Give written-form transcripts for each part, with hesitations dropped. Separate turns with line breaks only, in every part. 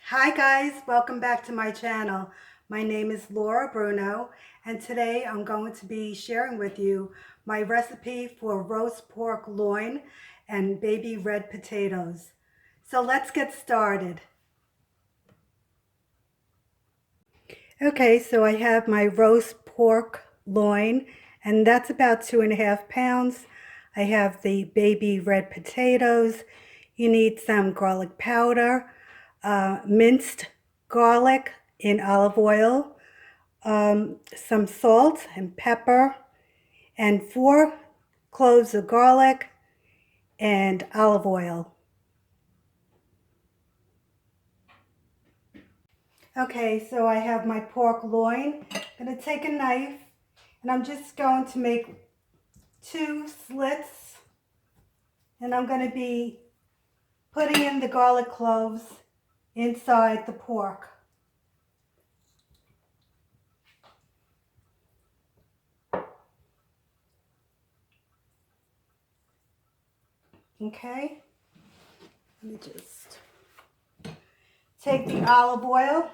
Hi guys, welcome back to my channel. My name is Laura Bruno and today I'm going to be sharing with you my recipe for roast pork loin and baby red potatoes. So let's get started. Okay, so I have my roast pork loin and that's about 2.5 pounds. I have the baby red potatoes. You need some garlic powder, minced garlic in olive oil, some salt and pepper, and 4 cloves of garlic and olive oil. Okay, so I have my pork loin. I'm going to take a knife and I'm just going to make 2 slits, and I'm going to be putting in the garlic cloves inside the pork. Okay, let me just take the olive oil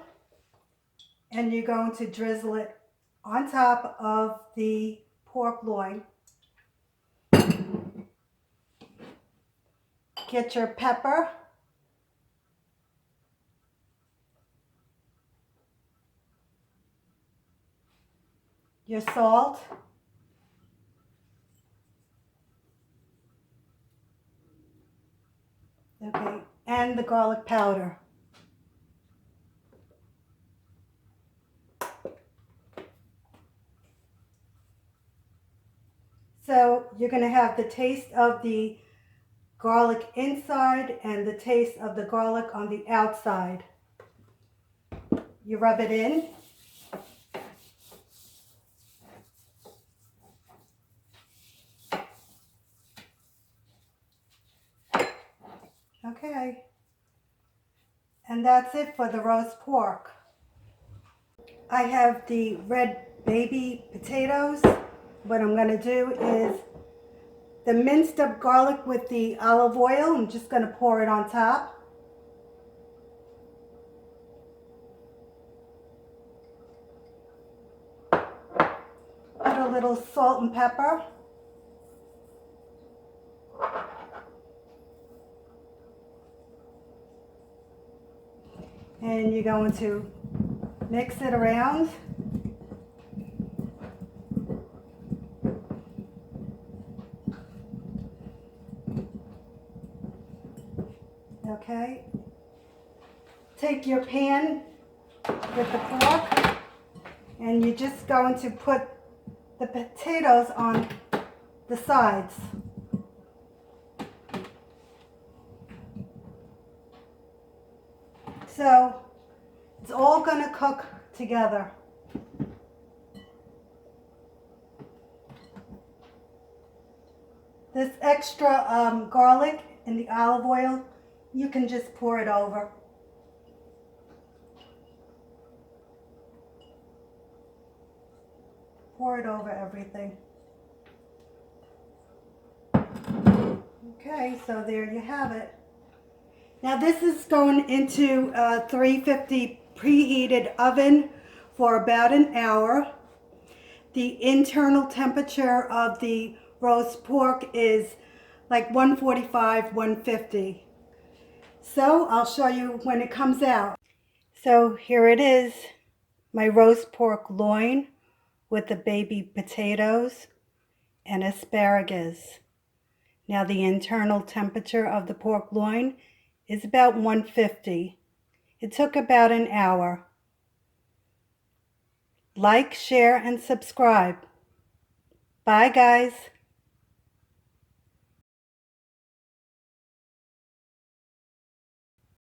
and you're going to drizzle it on top of the pork loin. Get your pepper, your salt, okay, and the garlic powder. So you're going to have the taste of the garlic inside and the taste of the garlic on the outside. You rub it in. Okay. And that's it for the roast pork. I have the red baby potatoes. What I'm going to do is the minced up garlic with the olive oil. I'm just going to pour it on top. Put a little salt and pepper. And you're going to mix it around. Okay. Take your pan with the pork and you're just going to put the potatoes on the sides. So it's all going to cook together. This extra garlic and the olive oil, you can just pour it over. Pour it over everything. Okay, so there you have it. Now this is going into a 350 preheated oven for about an hour. The internal temperature of the roast pork is like 145, 150. So I'll show you when it comes out. So here it is, my roast pork loin with the baby potatoes and asparagus. Now the internal temperature of the pork loin is about 150. It took about an hour. Like, share, and subscribe. Bye guys.